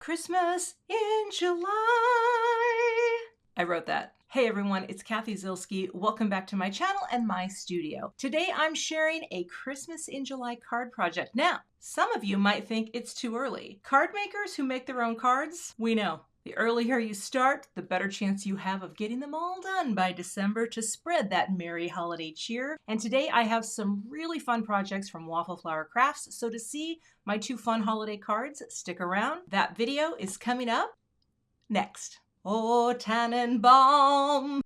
Christmas in July. I wrote that. Hey everyone, it's Cathy Zielske. Welcome back to my channel and my studio. Today I'm sharing a Christmas in July card project. Now, some of you might think it's too early. Card makers who make their own cards, we know. The earlier you start, the better chance you have of getting them all done by December to spread that merry holiday cheer. And today I have some really fun projects from Waffle Flower Crafts. So to see my two fun holiday cards, stick around. That video is coming up next. Oh, Tannenbaum!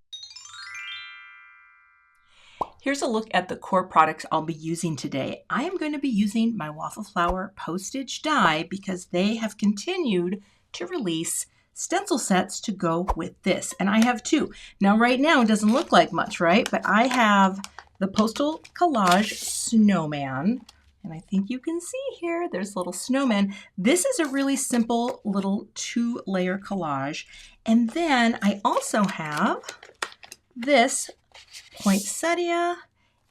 Here's a look at the core products I'll be using today. I am going to be using my Waffle Flower postage die because they have continued to release stencil sets to go with this. And I have two. Now right now it doesn't look like much, right? But I have the Postal Collage Snowman. And I think you can see here, there's a little snowman. This is a really simple little 2-layer collage. And then I also have this Poinsettia,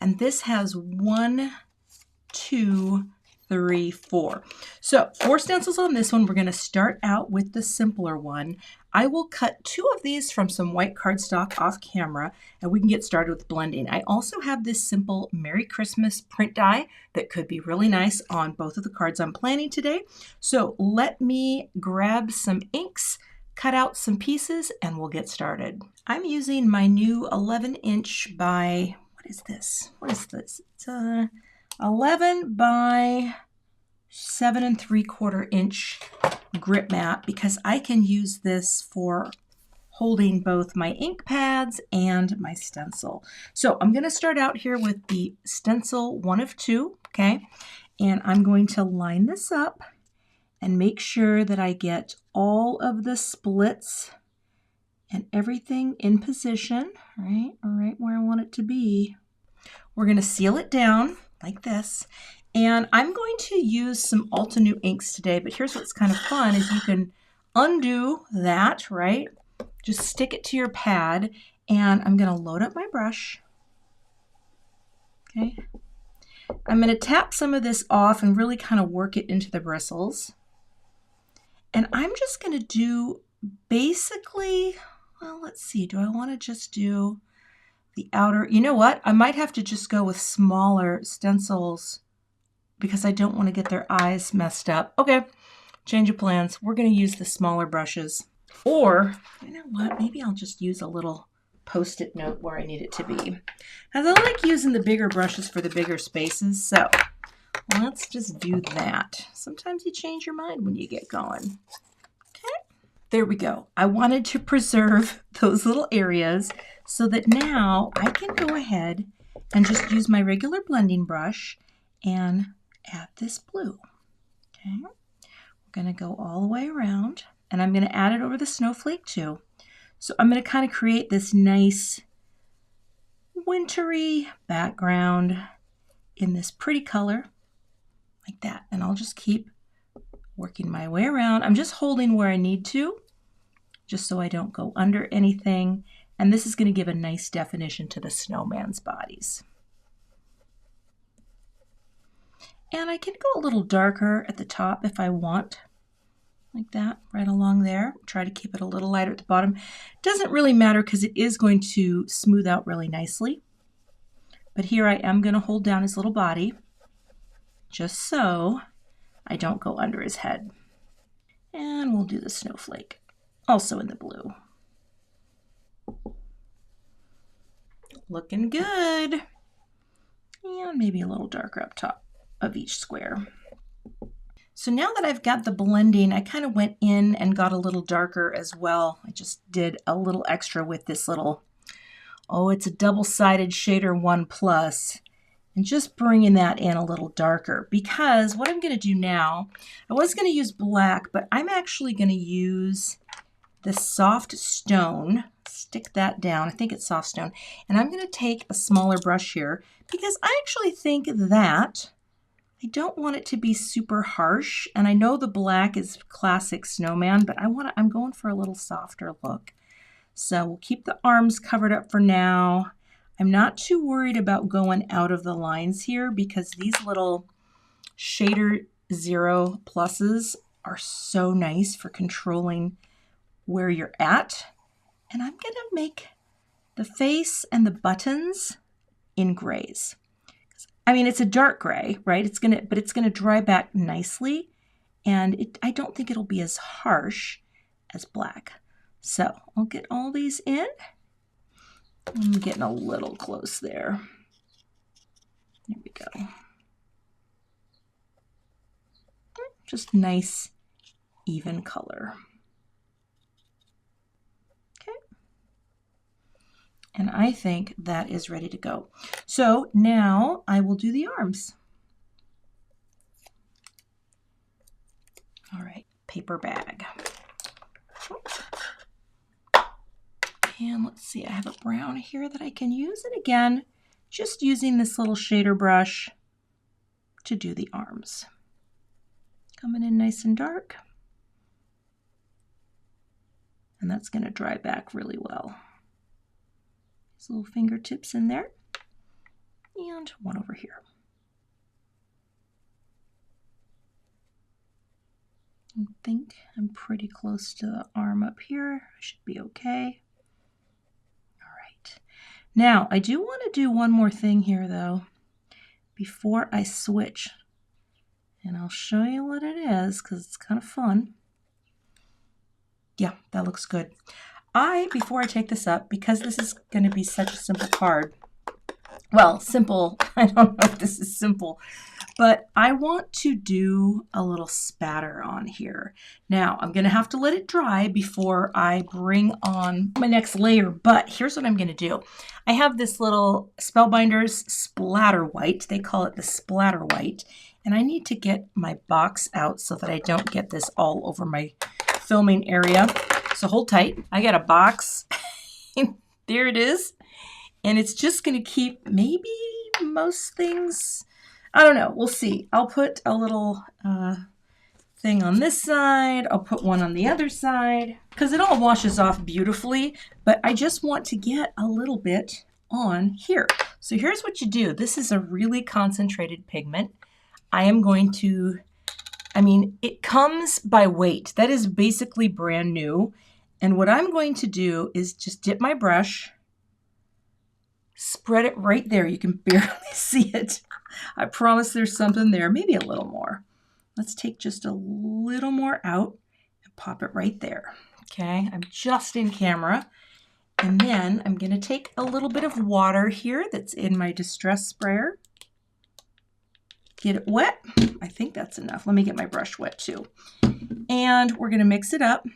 and this has 1, 2, 3, 4. So 4 stencils on this one. We're going to start out with the simpler one. I will cut 2 of these from some white cardstock off camera, and we can get started with blending. I also have this simple Merry Christmas print die that could be really nice on both of the cards I'm planning today. So let me grab some inks, cut out some pieces, and we'll get started. I'm using my new 11-inch by, what is this? It's 11 by 7 3/4 inch grip mat because I can use this for holding both my ink pads and my stencil. So I'm going to start out here with the stencil 1 of 2, okay? And I'm going to line this up and make sure that I get all of the splits and everything in position, right where I want it to be. We're going to seal it down like this. And I'm going to use some Altenew inks today, but here's what's kind of fun is you can undo that, right? Just stick it to your pad, and I'm going to load up my brush. Okay. I'm going to tap some of this off and really kind of work it into the bristles. And I'm just going to do basically, well, let's see, do I want to just do the outer? You know what? I might have to just go with smaller stencils because I don't want to get their eyes messed up. Okay, change of plans. We're going to use the smaller brushes. Or, you know what? Maybe I'll just use a little Post-it note where I need it to be. As I like using the bigger brushes for the bigger spaces, so let's just do that. Sometimes you change your mind when you get going. Okay, there we go. I wanted to preserve those little areas so that now I can go ahead and just use my regular blending brush and add this blue. Okay, we're going to go all the way around, and I'm going to add it over the snowflake too. So I'm going to kind of create this nice wintry background in this pretty color like that. And I'll just keep working my way around. I'm just holding where I need to, just so I don't go under anything. And this is going to give a nice definition to the snowman's bodies. And I can go a little darker at the top if I want, like that, right along there. Try to keep it a little lighter at the bottom. Doesn't really matter because it is going to smooth out really nicely. But here I am going to hold down his little body, just so I don't go under his head. And we'll do the snowflake, also in the blue. Looking good. And maybe a little darker up top of each square. So now that I've got the blending, I kind of went in and got a little darker as well. I just did a little extra with this little, oh, it's a double-sided shader 1+, and just bringing that in a little darker, because what I'm going to do now, I was going to use black, but I'm actually going to use the soft stone, stick that down, I think it's soft stone, and I'm going to take a smaller brush here because I actually think that I don't want it to be super harsh, and I know the black is classic snowman, but I'm going for a little softer look. So we'll keep the arms covered up for now. I'm not too worried about going out of the lines here because these little shader 0 pluses are so nice for controlling where you're at. And I'm going to make the face and the buttons in grays. I mean, it's a dark gray, right? But it's gonna dry back nicely, and I don't think it'll be as harsh as black. So I'll get all these in. I'm getting a little close there. There we go. Just nice, even color. Okay. And I think that is ready to go. So now I will do the arms. All right, paper bag. And let's see, I have a brown here that I can use. And again, just using this little shader brush to do the arms. Coming in nice and dark. And that's going to dry back really well. These little fingertips in there. And one over here. I think I'm pretty close to the arm up here. I should be okay. All right. Now, I do want to do one more thing here, though, before I switch. And I'll show you what it is, because it's kind of fun. Yeah, that looks good. Before I take this up, because this is going to be such a simple card, well, simple, I don't know if this is simple, but I want to do a little spatter on here. Now, I'm going to have to let it dry before I bring on my next layer, but here's what I'm going to do. I have this little Spellbinders Splatter White. They call it the Splatter White, and I need to get my box out so that I don't get this all over my filming area. So hold tight. I got a box. There it is. And it's just going to keep maybe most things. I don't know. We'll see. I'll put a little thing on this side. I'll put one on the other side because it all washes off beautifully. But I just want to get a little bit on here. So here's what you do. This is a really concentrated pigment. I am going to, it comes by weight. That is basically brand new. And what I'm going to do is just dip my brush, spread it right there. You can barely see it. I promise there's something there, maybe a little more. Let's take just a little more out and pop it right there. Okay, I'm just in camera. And then I'm going to take a little bit of water here that's in my distress sprayer. Get it wet. I think that's enough. Let me get my brush wet too. And we're going to mix it up.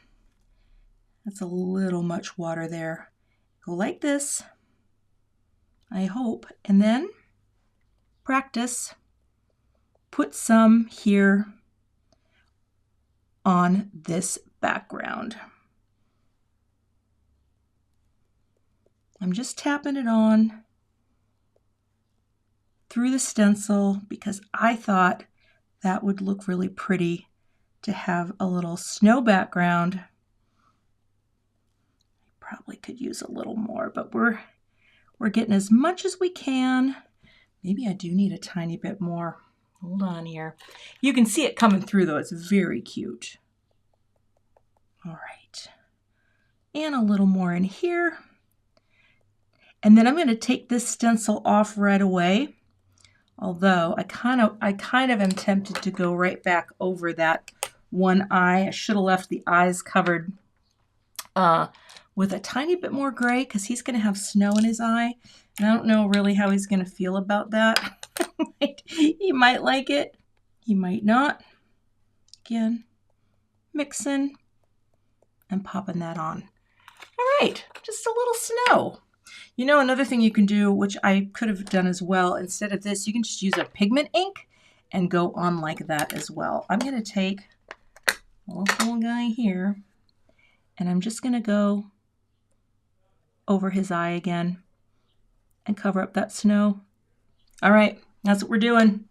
That's a little much water there. Go like this, I hope. And then practice. Put some here on this background. I'm just tapping it on through the stencil because I thought that would look really pretty to have a little snow background. Probably could use a little more, but we're getting as much as we can. Maybe I do need a tiny bit more. Hold on here. You can see it coming through though. It's very cute. All right. And a little more in here. And then I'm going to take this stencil off right away. Although I kind of am tempted to go right back over that one eye. I should have left the eyes covered with a tiny bit more gray because he's going to have snow in his eye. And I don't know really how he's going to feel about that. He might like it. He might not. Again, mixing and popping that on. All right, just a little snow. You know, another thing you can do, which I could have done as well, instead of this, you can just use a pigment ink and go on like that as well. I'm going to take this little guy here, and I'm just going to go over his eye again and cover up that snow. All right, that's what we're doing.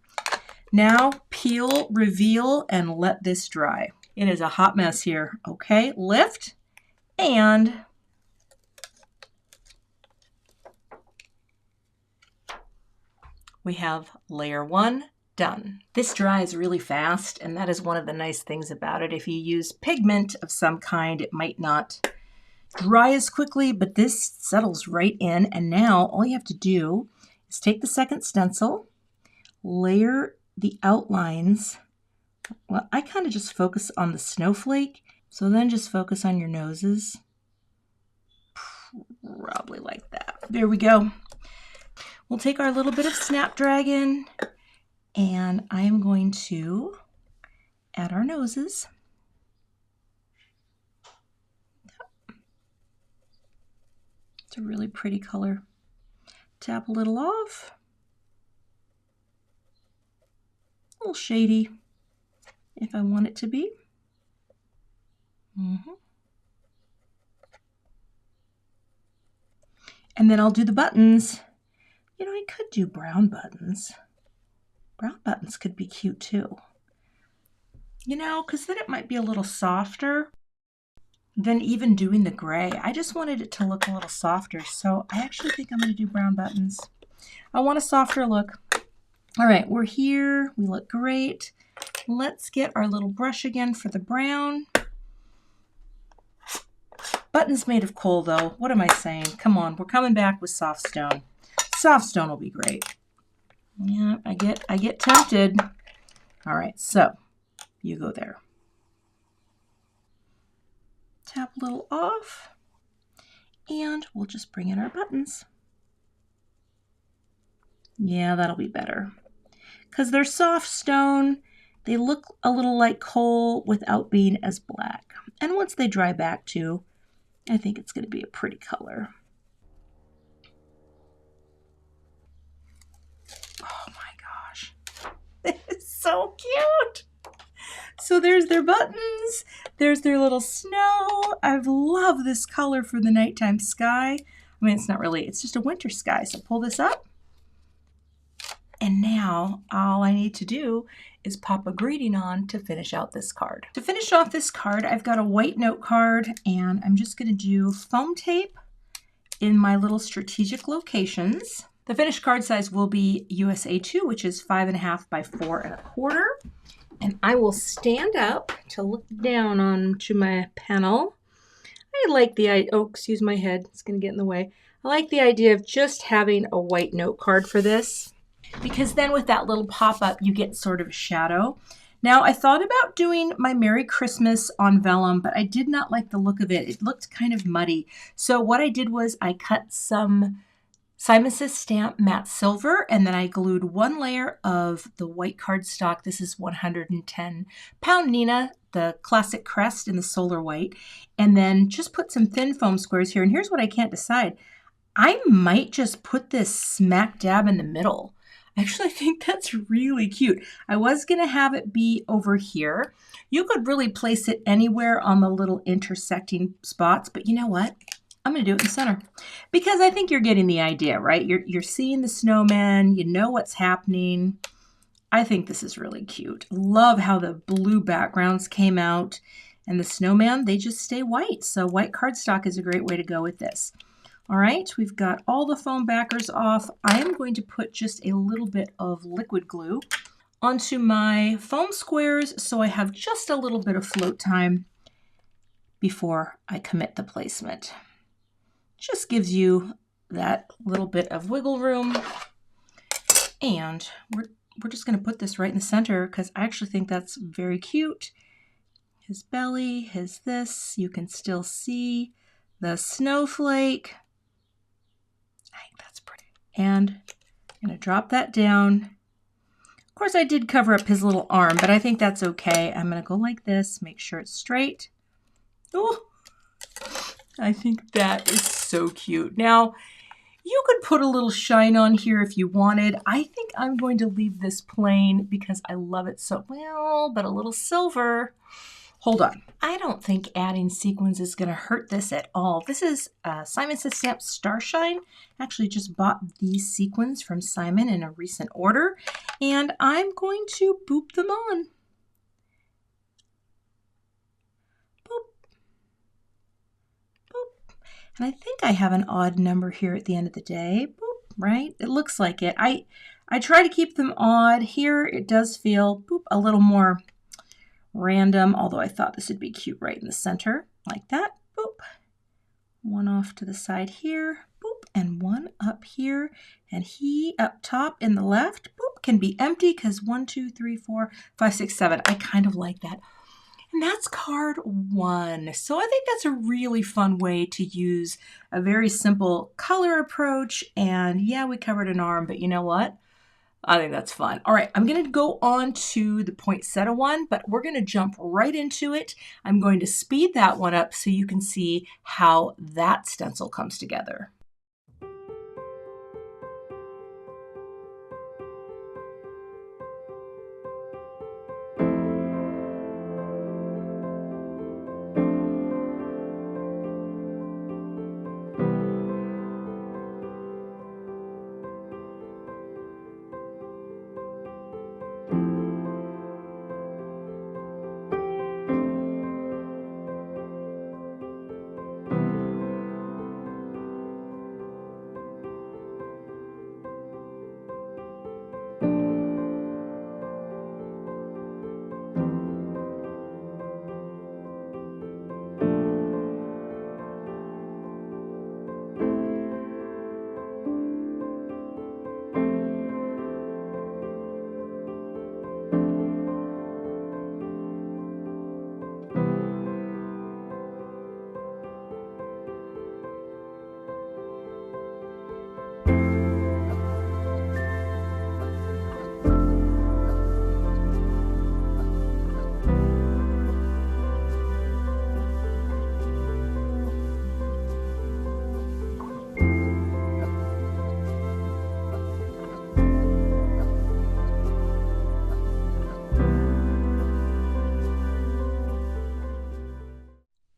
Now peel, reveal, and let this dry. It is a hot mess here. Okay, lift, and we have layer 1, Done. This dries really fast, and that is one of the nice things about it. If you use pigment of some kind, it might not dry as quickly, but this settles right in. And now all you have to do is take the second stencil, layer the outlines. Well, I kind of just focus on the snowflake, so then just focus on your noses. Probably like that. There we go. We'll take our little bit of Snapdragon, and I'm going to add our noses. It's a really pretty color. Tap a little off. A little shady if I want it to be. And then I'll do the buttons. You know, I could do brown buttons. Brown buttons could be cute too. You know, because then it might be a little softer than even doing the gray. I just wanted it to look a little softer, so I actually think I'm going to do brown buttons. I want a softer look. All right, we're here. We look great. Let's get our little brush again for the brown. Buttons made of coal, though. What am I saying? Come on, we're coming back with soft stone. Soft stone will be great. Yeah, I get tempted. All right, so you go there. Tap a little off, and we'll just bring in our buttons. Yeah, that'll be better. Because they're soft stone, they look a little like coal without being as black. And once they dry back too, I think it's going to be a pretty color. Oh my gosh. It's so cute. So there's their buttons. There's their little snow. I love this color for the nighttime sky. I mean, it's not really, it's just a winter sky. So pull this up. And now all I need to do is pop a greeting on to finish out this card. To finish off this card, I've got a white note card, and I'm just going to do foam tape in my little strategic locations. The finished card size will be USA 2, which is 5.5 by 4.25. And I will stand up to look down onto my panel. I like the idea, oh, excuse my head, it's going to get in the way. I like the idea of just having a white note card for this, because then with that little pop-up, you get sort of a shadow. Now, I thought about doing my Merry Christmas on vellum, but I did not like the look of it. It looked kind of muddy. So what I did was I cut some Simon Says Stamp Matte Silver, and then I glued one layer of the white cardstock. This is 110 pound Nina, the classic crest in the solar white, and then just put some thin foam squares here. And here's what I can't decide. I might just put this smack dab in the middle. I actually think that's really cute. I was going to have it be over here. You could really place it anywhere on the little intersecting spots, but you know what? I'm going to do it in the center because I think you're getting the idea, right? You're seeing the snowman. You know what's happening. I think this is really cute. Love how the blue backgrounds came out, and the snowman, they just stay white. So white cardstock is a great way to go with this. All right, we've got all the foam backers off. I am going to put just a little bit of liquid glue onto my foam squares so I have just a little bit of float time before I commit the placement. Just gives you that little bit of wiggle room. And we're just going to put this right in the center because I actually think that's very cute. His belly, his this, you can still see the snowflake. I think that's pretty. And I'm going to drop that down. Of course, I did cover up his little arm, but I think that's okay. I'm going to go like this, make sure it's straight. Oh, I think that is so cute. Now, you could put a little shine on here if you wanted. I think I'm going to leave this plain because I love it so well, but a little silver. Hold on. I don't think adding sequins is going to hurt this at all. This is Simon Says Stamp Starshine. Actually just bought these sequins from Simon in a recent order, and I'm going to boop them on. Boop. Boop. And I think I have an odd number here at the end of the day. Boop, right? It looks like it. I try to keep them odd. Here it does feel a little more random, although I thought this would be cute right in the center, like that. Boop. One off to the side here, boop, and one up here, and he up top in the left, boop, can be empty because 1, 2, 3, 4, 5, 6, 7. I kind of like that. And that's card 1. So I think that's a really fun way to use a very simple color approach. And yeah, we covered an arm, but you know what? I think that's fun. All right, I'm going to go on to the poinsettia one, but we're going to jump right into it. I'm going to speed that one up so you can see how that stencil comes together.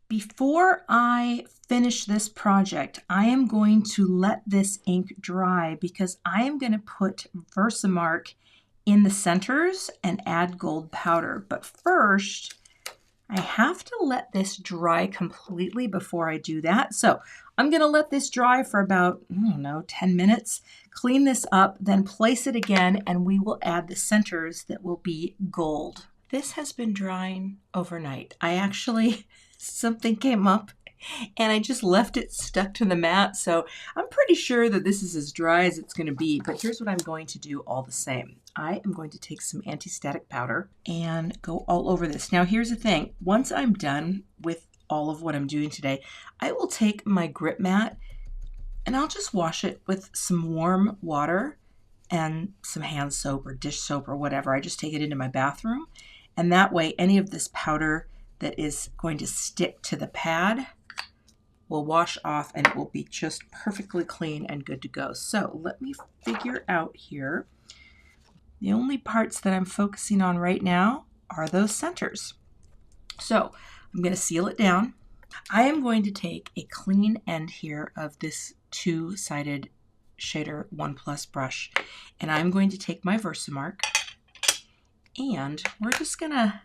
Before I finish this project, I am going to let this ink dry because I am going to put Versamark in the centers and add gold powder. But first, I have to let this dry completely before I do that. So I'm going to let this dry for about, I don't know, 10 minutes, clean this up, then place it again, and we will add the centers that will be gold. This has been drying overnight. Something came up and I just left it stuck to the mat. So I'm pretty sure that this is as dry as it's going to be, but here's what I'm going to do all the same. I am going to take some anti-static powder and go all over this. Now here's the thing. Once I'm done with all of what I'm doing today, I will take my grip mat and I'll just wash it with some warm water and some hand soap or dish soap or whatever. I just take it into my bathroom, and that way any of this powder that is going to stick to the pad will wash off and it will be just perfectly clean and good to go. So let me figure out here. The only parts that I'm focusing on right now are those centers. So I'm going to seal it down. I am going to take a clean end here of this two-sided shader 1+ brush, and I'm going to take my Versamark and we're just going to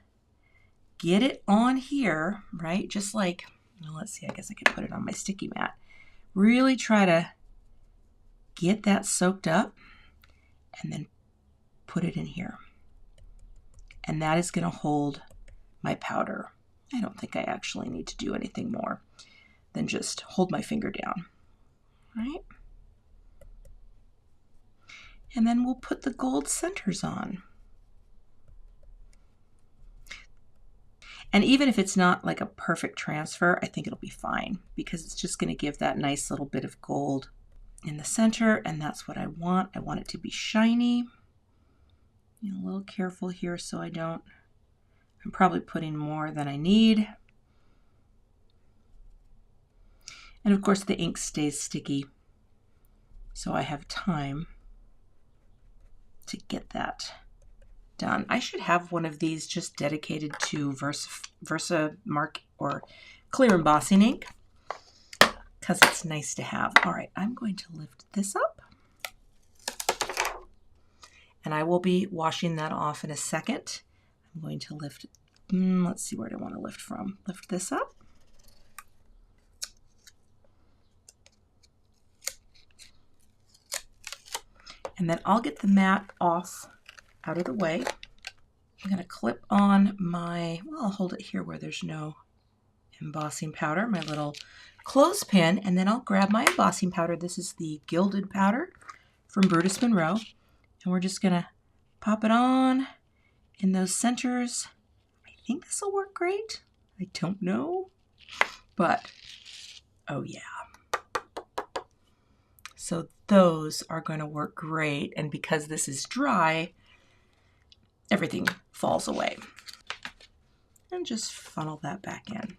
get it on here, right? Just like, well, let's see, I guess I could put it on my sticky mat. Really try to get that soaked up and then put it in here. And that is going to hold my powder. I don't think I actually need to do anything more than just hold my finger down, right? And then we'll put the gold centers on. And even if it's not like a perfect transfer, I think it'll be fine because it's just going to give that nice little bit of gold in the center, and that's what I want. I want it to be shiny. A little careful here so I'm probably putting more than I need. And of course the ink stays sticky, so I have time to get that done. I should have one of these just dedicated to Versamark or clear embossing ink because it's nice to have. All right, I'm going to lift this up and I will be washing that off in a second. I'm going to lift, let's see, where do I want to lift from? Lift this up. And then I'll get the mat off out of the way. I'm going to clip on my, well, I'll hold it here where there's no embossing powder, my little clothespin, and then I'll grab my embossing powder. This is the gilded powder from Brutus Monroe, and we're just going to pop it on in those centers. I think this will work great. I don't know, but oh yeah. So those are going to work great, and because this is dry, everything falls away. And just funnel that back in.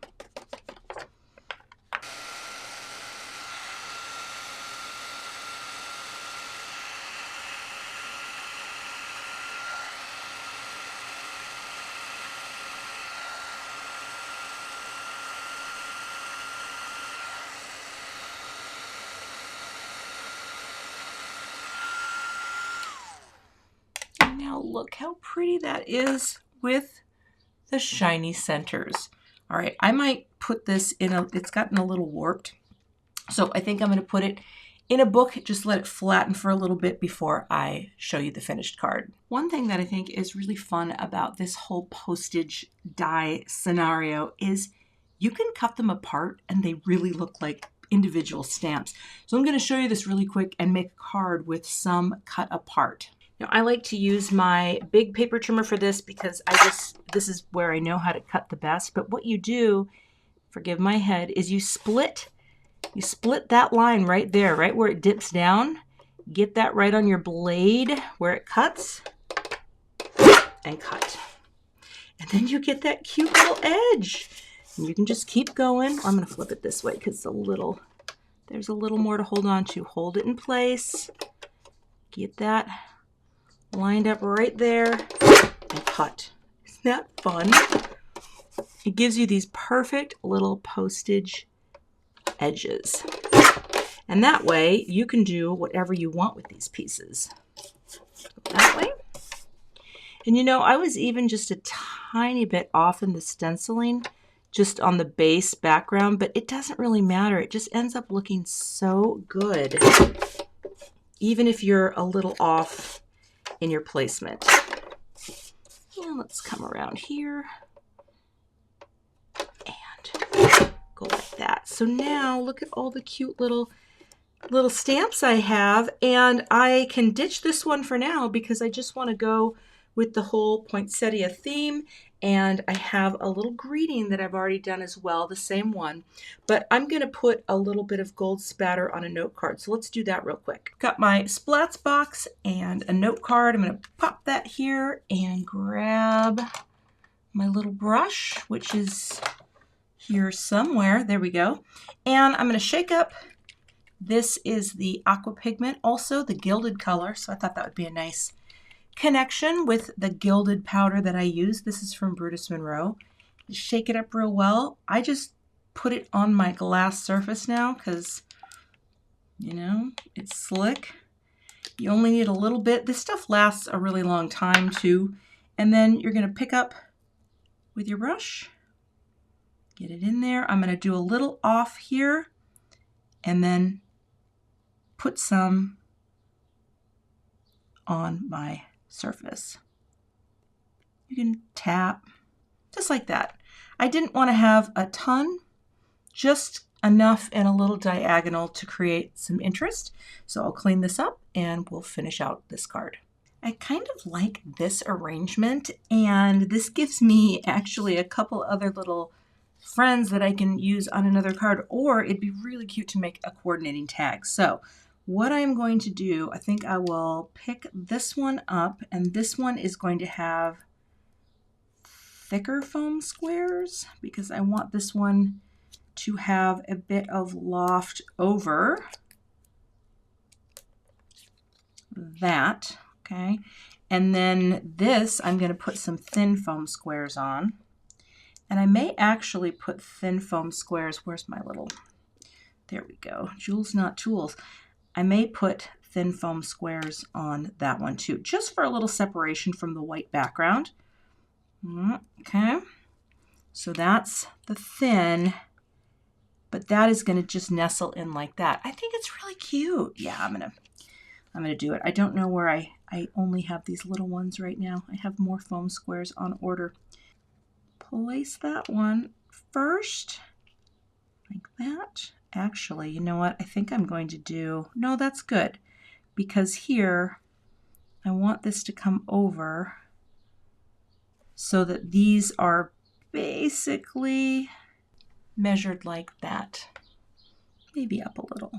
Now look how pretty that is with the shiny centers. All right, I might put this in a, it's gotten a little warped. So I think I'm going to put it in a book, just let it flatten for a little bit before I show you the finished card. One thing that I think is really fun about this whole postage die scenario is you can cut them apart and they really look like individual stamps. So I'm going to show you this really quick and make a card with some cut apart. Now I like to use my big paper trimmer for this because this is where I know how to cut the best. But what you do, forgive my head, is you split that line right there, right where it dips down. Get that right on your blade where it cuts and cut. And then you get that cute little edge. And you can just keep going. I'm going to flip it this way because there's a little more to hold on to. Hold it in place. Get that lined up right there and cut. Isn't that fun? It gives you these perfect little postage edges. And that way you can do whatever you want with these pieces. That way. And you know, I was even just a tiny bit off in the stenciling, just on the base background, but it doesn't really matter. It just ends up looking so good, even if you're a little off in your placement. And let's come around here and go like that. So now look at all the cute little stamps I have, and I can ditch this one for now because I just want to go with the whole poinsettia theme, and I have a little greeting that I've already done as well, the same one, but I'm going to put a little bit of gold spatter on a note card. So let's do that real quick. Got my splats box and a note card. I'm going to pop that here and grab my little brush, which is here somewhere. There we go. And I'm going to shake up. This is the aqua pigment, also the gilded color, so I thought that would be a nice connection with the gilded powder that I use. This is from Brutus Monroe. Shake it up real well. I just put it on my glass surface now because, you know, it's slick. You only need a little bit. This stuff lasts a really long time too. And then you're going to pick up with your brush, get it in there. I'm going to do a little off here and then put some on my surface. You can tap just like that. I didn't want to have a ton, just enough and a little diagonal to create some interest. So I'll clean this up and we'll finish out this card. I kind of like this arrangement, and this gives me actually a couple other little friends that I can use on another card, or it'd be really cute to make a coordinating tag. So what I'm going to do, I think I will pick this one up, and this one is going to have thicker foam squares because I want this one to have a bit of loft over that, okay? And then this, I'm going to put some thin foam squares on. And I may actually put thin foam squares, where's my little, there we go, Jewels Not Tools. I may put thin foam squares on that one too, just for a little separation from the white background. Okay, so that's the thin, but that is going to just nestle in like that. I think it's really cute. Yeah, I'm going to I'm going to do it. I don't know where I only have these little ones right now. I have more foam squares on order. Place that one first, like that. Actually, you know what? I think I'm going to do, no, that's good, because here I want this to come over so that these are basically measured like that. Maybe up a little.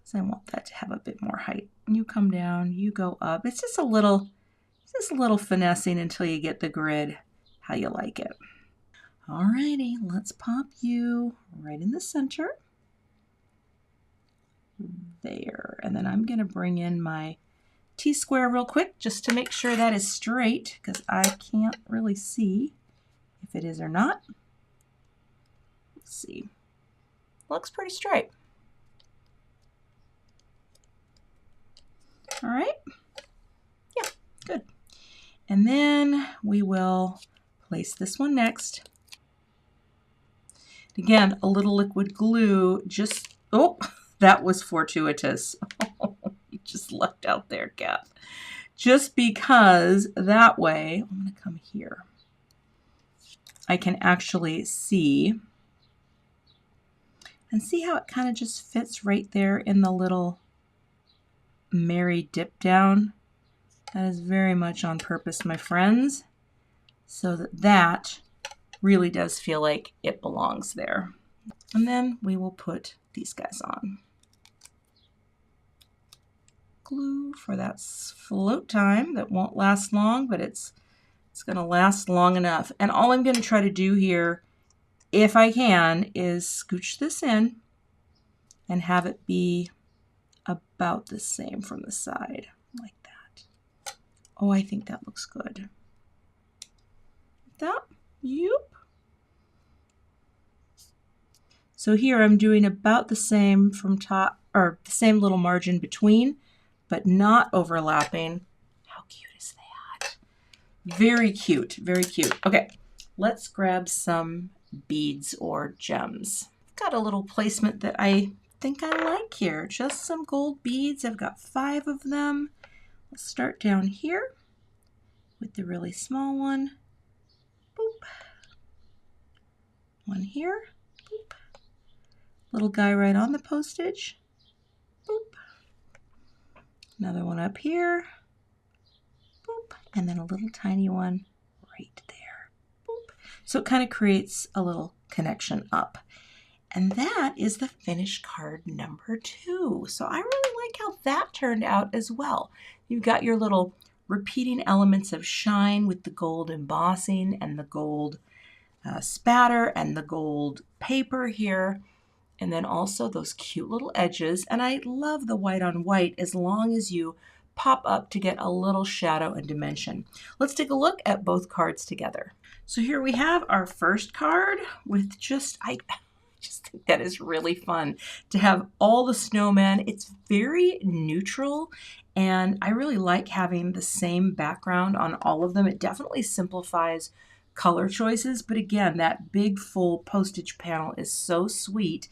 So I want that to have a bit more height. You come down, you go up. It's just a little finessing until you get the grid how you like it. Alrighty, let's pop you right in the center. There, and then I'm going to bring in my T-square real quick just to make sure that is straight, because I can't really see if it is or not. Let's see. Looks pretty straight. All right. Yeah, good. And then we will place this one next. Again, a little liquid glue, just, oh, that was fortuitous. You just left out there, Cat. Just because that way, I'm going to come here. I can actually see, and see how it kind of just fits right there in the little Mary dip down. That is very much on purpose, my friends, so that really does feel like it belongs there. And then we will put these guys on. Glue for that float time that won't last long, but it's going to last long enough. And all I'm going to try to do here, if I can, is scooch this in and have it be about the same from the side, like that. Oh, I think that looks good. That, yep. So here I'm doing about the same from top, or the same little margin between, but not overlapping. How cute is that? Very cute, very cute. Okay, let's grab some beads or gems. I've got a little placement that I think I like here. Just some gold beads. I've got 5 of them. Let's start down here with the really small one. Boop. One here. Boop. Little guy right on the postage. Boop. Another one up here. Boop. And then a little tiny one right there. Boop. So it kind of creates a little connection up. And that is the finished card number 2. So I really like how that turned out as well. You've got your little repeating elements of shine with the gold embossing and the gold spatter and the gold paper here. And then also those cute little edges. And I love the white on white as long as you pop up to get a little shadow and dimension. Let's take a look at both cards together. So here we have our first card with just, I just think that is really fun to have all the snowmen. It's very neutral, and I really like having the same background on all of them. It definitely simplifies color choices, but again, that big full postage panel is so sweet.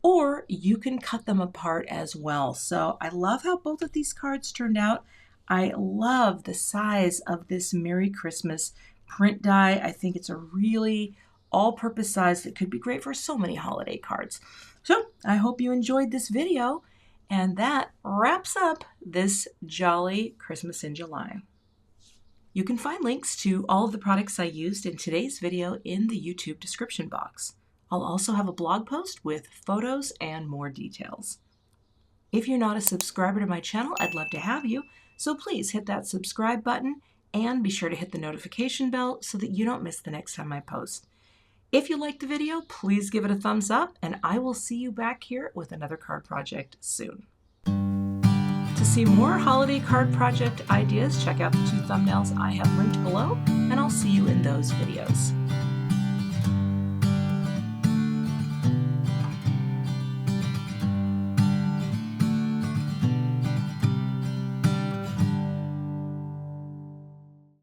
Or you can cut them apart as well. So I love how both of these cards turned out. I love the size of this Merry Christmas print die. I think it's a really all-purpose size that could be great for so many holiday cards. So I hope you enjoyed this video, and that wraps up this jolly Christmas in July. You can find links to all of the products I used in today's video in the YouTube description box. I'll also have a blog post with photos and more details. If you're not a subscriber to my channel, I'd love to have you, so please hit that subscribe button and be sure to hit the notification bell so that you don't miss the next time I post. If you liked the video, please give it a thumbs up, and I will see you back here with another card project soon. To see more holiday card project ideas, check out the 2 thumbnails I have linked below, and I'll see you in those videos.